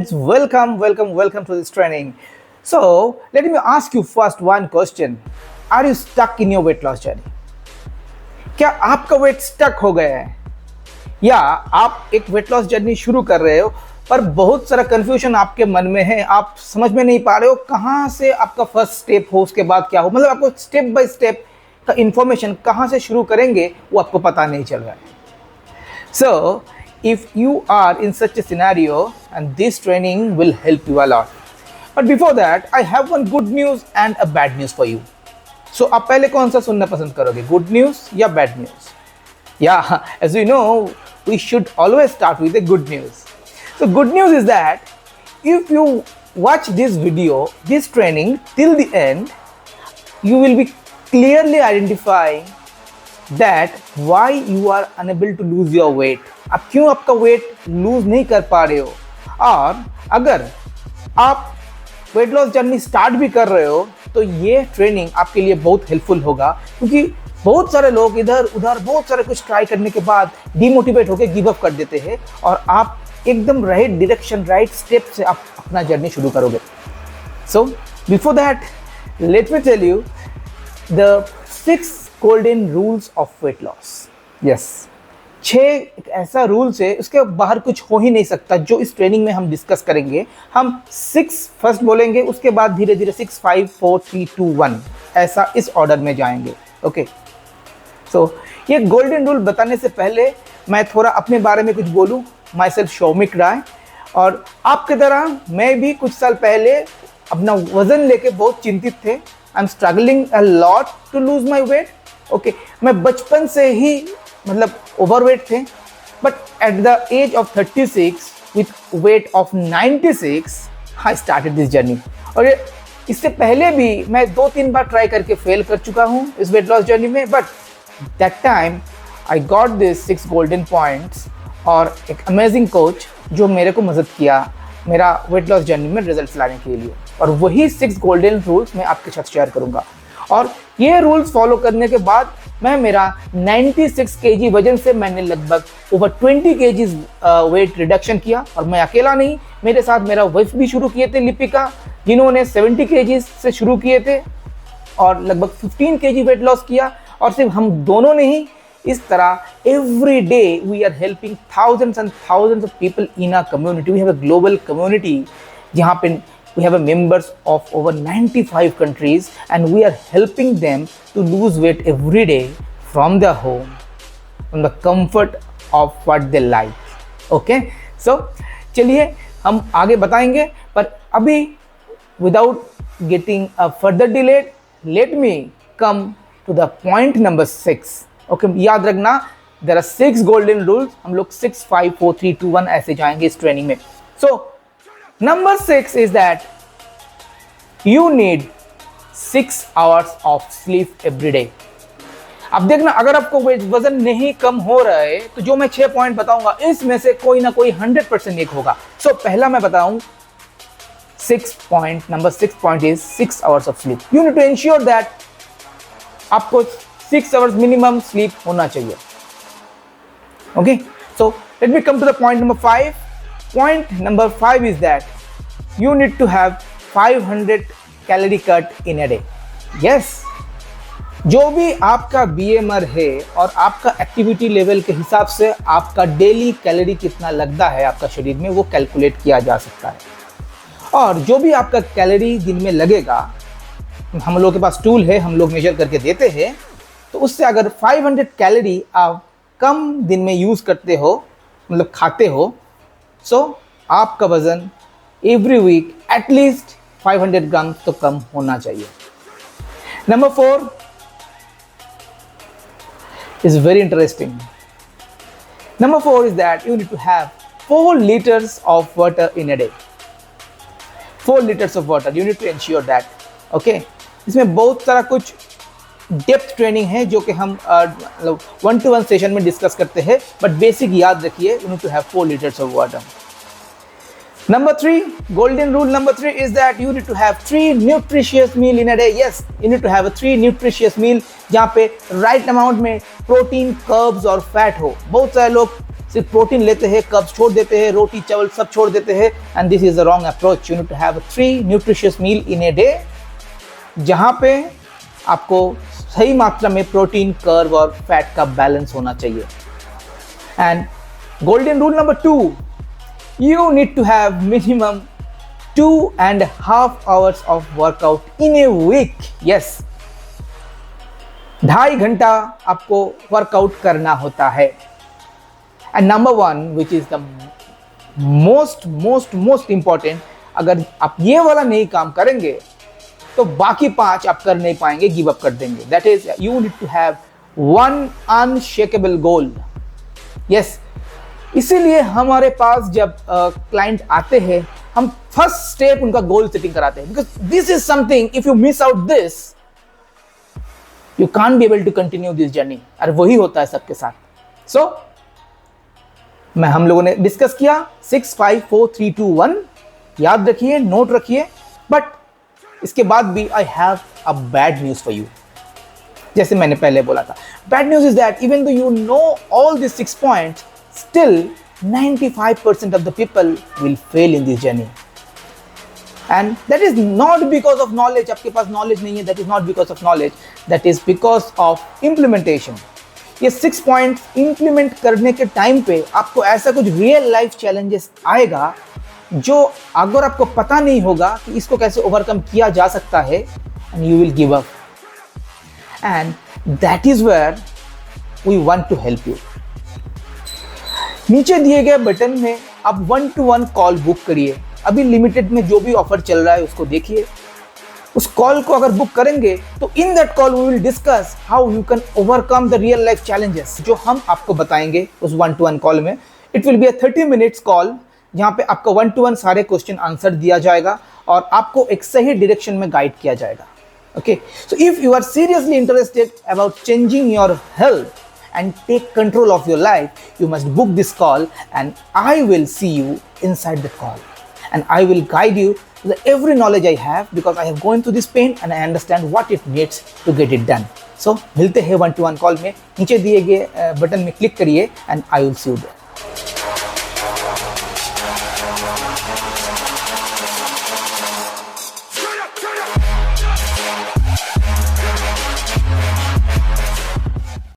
Welcome to this training. So, let me ask you first one question. Are you stuck in your weight loss journey? क्या आपका wait stuck हो गया है या आप एक वेट लॉस जर्नी शुरू कर रहे हो पर बहुत सारा कंफ्यूजन आपके मन में है, आप समझ में नहीं पा रहे हो कहाँ से आपका फर्स्ट स्टेप हो, उसके बाद क्या हो, मतलब आपको स्टेप बाय स्टेप का इंफॉर्मेशन कहाँ से शुरू करेंगे वो आपको पता नहीं चल रहा है. So, if you are in such a scenario, and this training will help you a lot. But before that, I have one good news and a bad news for you. So, आप पहले कौन सा सुनना पसंद करोगे, good news या bad news? Yeah, as you know, we should always start with the good news. So, good news is that if you watch this video, this training till the end, you will be clearly identifying that why you are unable to lose your weight. आप क्यों आपका weight lose नहीं कर पा रहे हो, और अगर आप वेट लॉस जर्नी स्टार्ट भी कर रहे हो तो ये ट्रेनिंग आपके लिए बहुत हेल्पफुल होगा, क्योंकि बहुत सारे लोग इधर उधर बहुत सारे कुछ ट्राई करने के बाद डिमोटिवेट होकर गिव अप कर देते हैं और आप एकदम राइट डायरेक्शन राइट स्टेप से आप अपना जर्नी शुरू करोगे. So before that let me tell you the 6 golden rules of weight loss. Yes, 6 एक ऐसा रूल्स है, उसके बाहर कुछ हो ही नहीं सकता, जो इस ट्रेनिंग में हम डिस्कस करेंगे. हम 6 फर्स्ट बोलेंगे, उसके बाद धीरे धीरे 6, 5, 4, 3, 2, 1 ऐसा इस ऑर्डर में जाएंगे. ओके, सो ये गोल्डन रूल बताने से पहले मैं थोड़ा अपने बारे में कुछ बोलूँ. माई सेल्फ शौमिक राय, और आपकी तरह मैं भी कुछ साल पहले अपना वजन लेके बहुत चिंतित थे. I am struggling a lot to lose my weight. Okay, मैं बचपन से ही मतलब ओवरवेट थे, but at the age of 36 with weight of 96 I started this journey. और ये इससे पहले भी मैं 2-3 बार ट्राई करके फेल कर चुका हूँ इस वेट लॉस जर्नी में, but that time I got this 6 golden points और एक अमेजिंग कोच जो मेरे को मदद किया मेरा वेट लॉस जर्नी में रिजल्ट्स लाने के लिए. और वही 6 गोल्डन रूल्स मैं आपके साथ शेयर करूँगा, और ये रूल्स फॉलो करने के बाद मैं मेरा 96 केजी वजन से मैंने लगभग ओवर 20 केजीज वेट रिडक्शन किया. और मैं अकेला नहीं, मेरे साथ मेरा वाइफ भी शुरू किए थे, लिपिका, जिन्होंने 70 केजीज से शुरू किए थे और लगभग 15 केजी वेट लॉस किया. और सिर्फ हम दोनों ने ही, इस तरह every day we are helping thousands and thousands of people in our community. We have a global community जहाँ पे we have a members of over 95 countries, and we are helping them to lose weight every day from their home, from the comfort of what they like. Okay, so चलिए हम आगे बताएंगे, पर अभी without getting a further delayed, let me come to the point number 6. Okay, याद रखना there are 6 golden rules. हम लोग 6, 5, 4, 3, 2, 1 ऐसे जाएंगे इस ट्रेनिंग में. So number 6 is that you need 6 hours of sleep every day. अब देखना, अगर आपको वजन नहीं कम हो रहा है तो जो मैं 6 पॉइंट बताऊंगा इसमें से कोई ना कोई 100% एक होगा. सो पहला मैं बताऊं 6 point, number 6 point is 6 hours of sleep. You need to ensure that आपको 6 hours मिनिमम स्लीप होना चाहिए. Okay, so let me come to the point number 5. Point number 5 is that you need to have 500 calorie cut in a day. Yes, जो भी आपका BMR है और आपका activity level के हिसाब से आपका डेली कैलोरी कितना लगता है आपका शरीर में वो कैलकुलेट किया जा सकता है. और जो भी आपका कैलोरी दिन में लगेगा, हम लोग के पास टूल है, हम लोग मेजर करके देते हैं, तो उससे अगर 500 कैलोरी आप कम दिन में यूज़ करते हो, मतलब खाते हो, सो आपका वजन एवरी वीक एटलीस्ट 500 ग्राम तो कम होना चाहिए. Number 4 is very interesting. Number 4 is that you need to have 4 liters of water in a day. 4 liters of water, you need to ensure that. Okay, इसमें बहुत सारा कुछ डेप्थ ट्रेनिंग है जो कि हम 1-to-1 सेशन में डिस्कस करते हैं, बट बेसिक याद रखिए, you need to have 4 liters of water. Number 3, golden rule number 3 is that you need to have 3 nutritious meal in a day. Yes, you need to have a 3 nutritious meal जहाँ पे right amount में protein, curbs और fat हो. बहुत सारे लोग सिर्फ protein लेते हैं, कब्ज छोड़ देते हैं, रोटी चावल सब छोड़ देते हैं, and this is the wrong approach. You need to have 3 nutritious meal in a day, जहाँ पे आपको सही मात्रा में प्रोटीन, कर्ब और फैट का बैलेंस होना चाहिए। And golden rule number 2, you need to have minimum 2.5 hours of workout in a week. Yes, 2.5 घंटा आपको वर्कआउट करना होता है। And number 1 which is the most important, अगर आप ये वाला नहीं काम करेंगे तो बाकी 5 आप कर नहीं पाएंगे, गिव अप कर देंगे। That is you need to have 1 unshakeable goal. Yes, इसीलिए हमारे पास जब क्लाइंट आते हैं, हम फर्स्ट स्टेप उनका गोल सेटिंग कराते हैं, because this is something, if you miss out this you can't be able to continue this journey. और वही होता है सबके साथ। सो हम लोगों ने डिस्कस किया 6 5 4 3 2 1, याद रखिए, नोट रखिए। बट इसके बाद भी I have a bad news for you. जैसे मैंने पहले बोला था, bad news is that even though you know all this 6 points, still 95% of the people will fail in this journey. And that is not because of knowledge, आपके पास knowledge नहीं है, that is not because of knowledge, that is because of implementation. ये 6 points implement करने के time पे आपको ऐसा कुछ real life challenges आएगा जो अगर आपको पता नहीं होगा कि इसको कैसे ओवरकम किया जा सकता है, and you will give up. And that is where we want to help you. नीचे दिए गए बटन में आप 1-to-1 कॉल बुक करिए। अभी लिमिटेड में जो भी ऑफर चल रहा है उसको देखिए। उस कॉल को अगर बुक करेंगे तो in that call we will discuss how you can overcome the real life challenges जो हम आपको बताएंगे उस 1-to-1 कॉल में। It will be a 30 minutes call, जहाँ पे आपका 1-to-1 सारे क्वेश्चन आंसर दिया जाएगा और आपको एक सही डायरेक्शन में गाइड किया जाएगा। Okay, so if you are seriously interested about changing your health and take control of your life, you must book this call and I will see you inside the call, and I will guide you to the every knowledge I have, because I have gone through this pain and I understand what it needs to get it done. So मिलते हैं 1-to-1 call में। नीचे दिए गए button में click करिए and I will see you there.